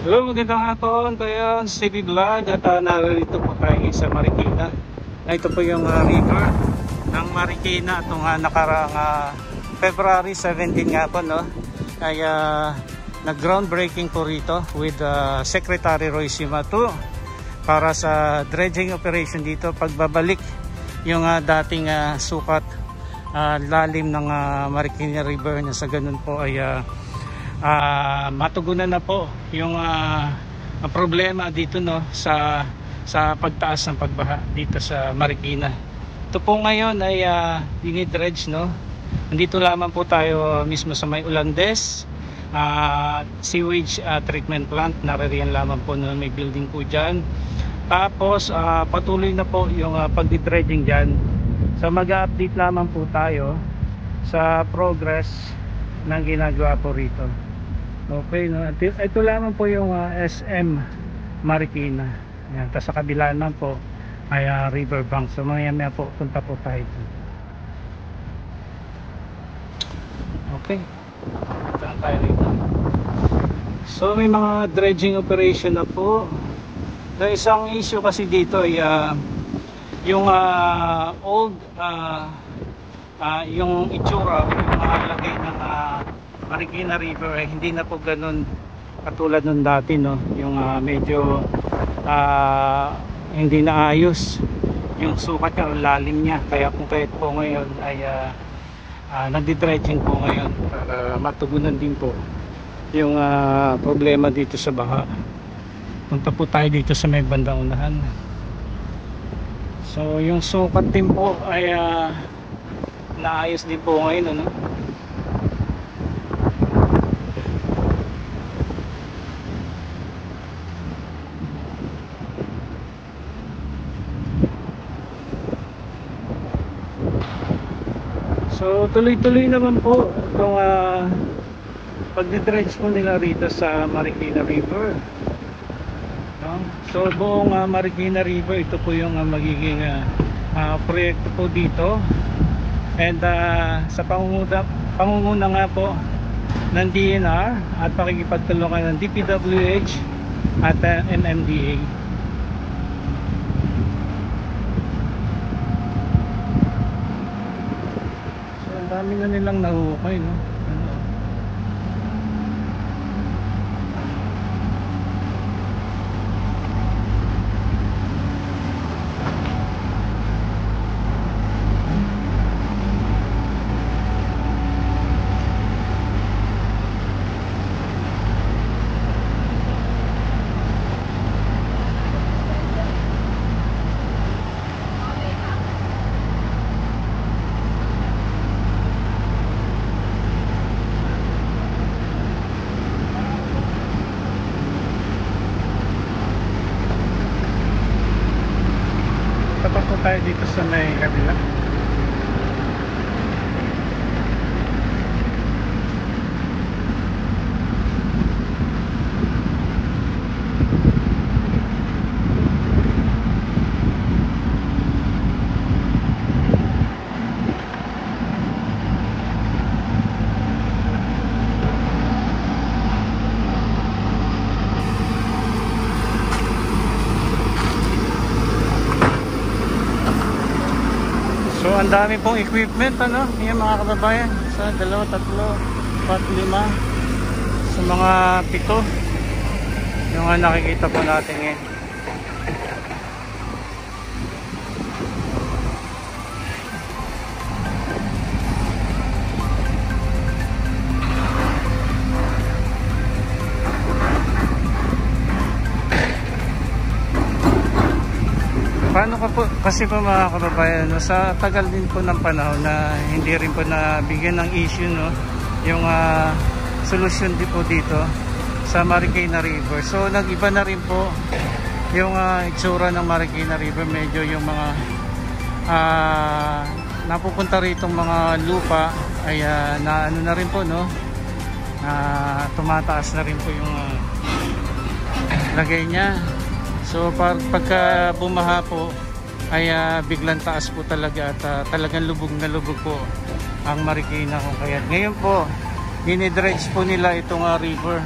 Hello, magandang hapon. Kaya City Vlog at narito po tayo sa Marikina. Ito po yung river ng Marikina itong nakaraang February 17 nga po, no? Ay nag-groundbreaking po rito with Secretary Roy Cimatu para sa dredging operation dito, pagbabalik yung dating sukat lalim ng Marikina River, na sa ganun po ay matugunan na po yung problema dito, no, sa pagtaas ng pagbaha dito sa Marikina. Ito po ngayon ay dinidredge, no. Nandito lamang po tayo mismo sa may Ulandes sewage treatment plant. Naririyan lamang po na may building po dyan. Tapos patuloy na po yung pagdidredging dyan. So mag-update lamang po tayo sa progress ng ginagawa po rito. Okay, no? Ito lamang po yung SM Marikina. Ayan, tapos sa kabila naman po ay riverbank. So maya po punta po tayo dito. Okay, punta tayo rito. So may mga dredging operation na po. So, isang issue kasi dito ay yung old yung itsura, yung lagay ng Marikina River ay hindi na po ganun katulad nung dati, no. Yung medyo hindi na ayos yung sukat niya, lalim niya. Kaya kung kahit po ngayon ay nagdi-dredging po ngayon para matugunan din po yung problema dito sa baha. Punta po tayo dito sa may bandang unahan. So yung sukat din po ay naayos din po ngayon, ano. So tuloy-tuloy naman po itong pagdidredge po nila rito sa Marikina River, no? So buong Marikina River, ito po yung magiging proyekto po dito. And sa pangunguna nga po ng DNR at pakikipagtulungan ng DPWH at MMDA. So ang dami na nilang nahuhukay, no? Tapat po tayo dito sa may kabila. So ang dami pong equipment, ano, yan mga kababayan. Sa 2, 3, 4, 5, sa mga 7 yung nakikita po natin ngayon. Paano ka po, kasi po mga kababayan, no, sa tagal din po ng panahon na hindi rin po nabigyan ng issue, no, yung solusyon din po dito sa Marikina River. So nag-iba na rin po yung itsura ng Marikina River. Medyo yung mga napupunta ritong mga lupa ay na ano na rin po, no, tumataas na rin po yung lagay niya. So pagka bumaha po ay biglang taas po talaga at talagang lubog na lubog po ang Marikina. Kung kaya ngayon po dinidredge po nila itong river.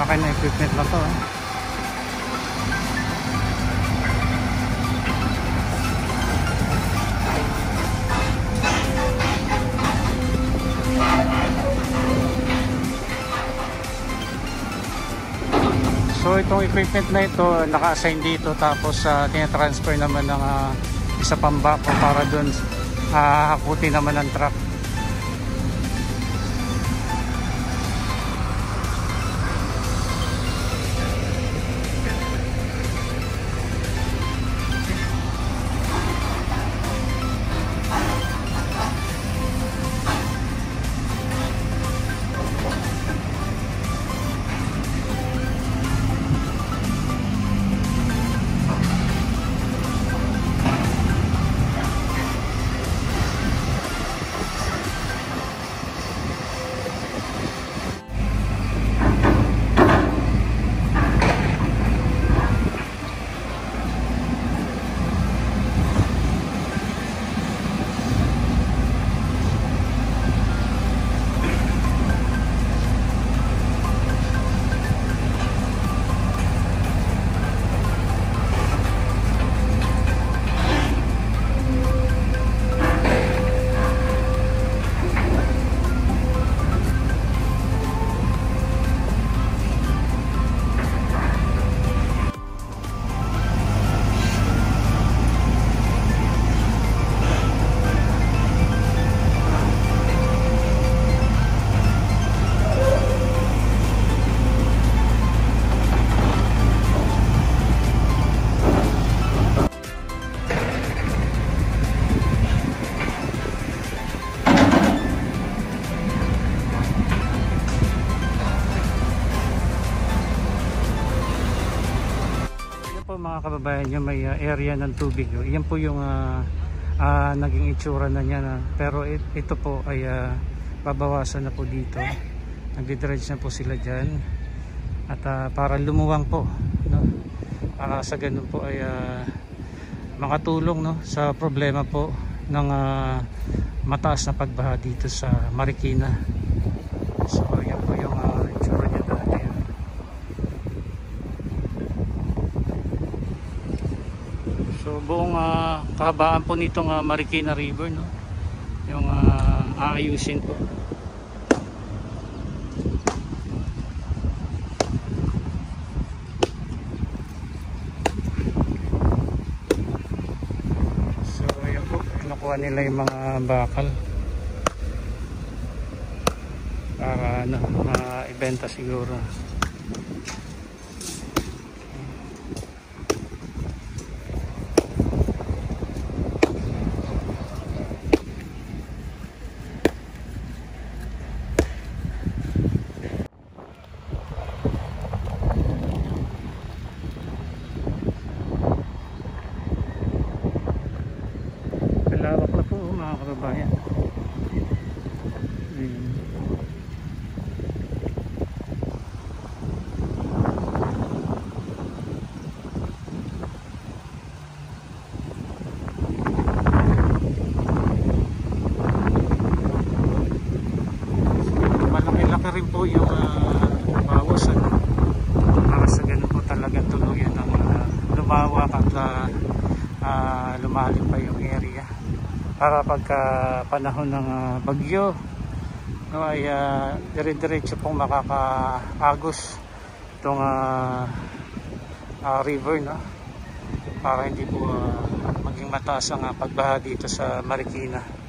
Laki na equipment na to. So itong equipment na ito naka-assign dito, tapos tina-transfer naman ng isa pang bako para dun hakutin naman ng truck. Mga kababayan nyo, may area ng tubig. Yan po yung naging itsura na niya pero ito po ay babawasan na po dito. Nagdi-dredge na po sila dyan at para lumuwang po, no? Para sa ganun po ay makatulong, no, sa problema po ng mataas na pagbaha dito sa Marikina. So yan po yung itsura niya dati. So buong kahabaan po nitong Marikina River, no, yung aayusin po. So yun po, kinukuha nila yung mga bakal para maibenta siguro. Lawak na po mga kababayan. Malaki-laki rin po yung bawas, para sa ganun po talagang tuluyan ng lumawak at lumalim pa yung area. Para pagka panahon ng bagyo, no, ay dire-diretso pong makakaagos itong river, no, para hindi po maging mataas ang pagbaha dito sa Marikina.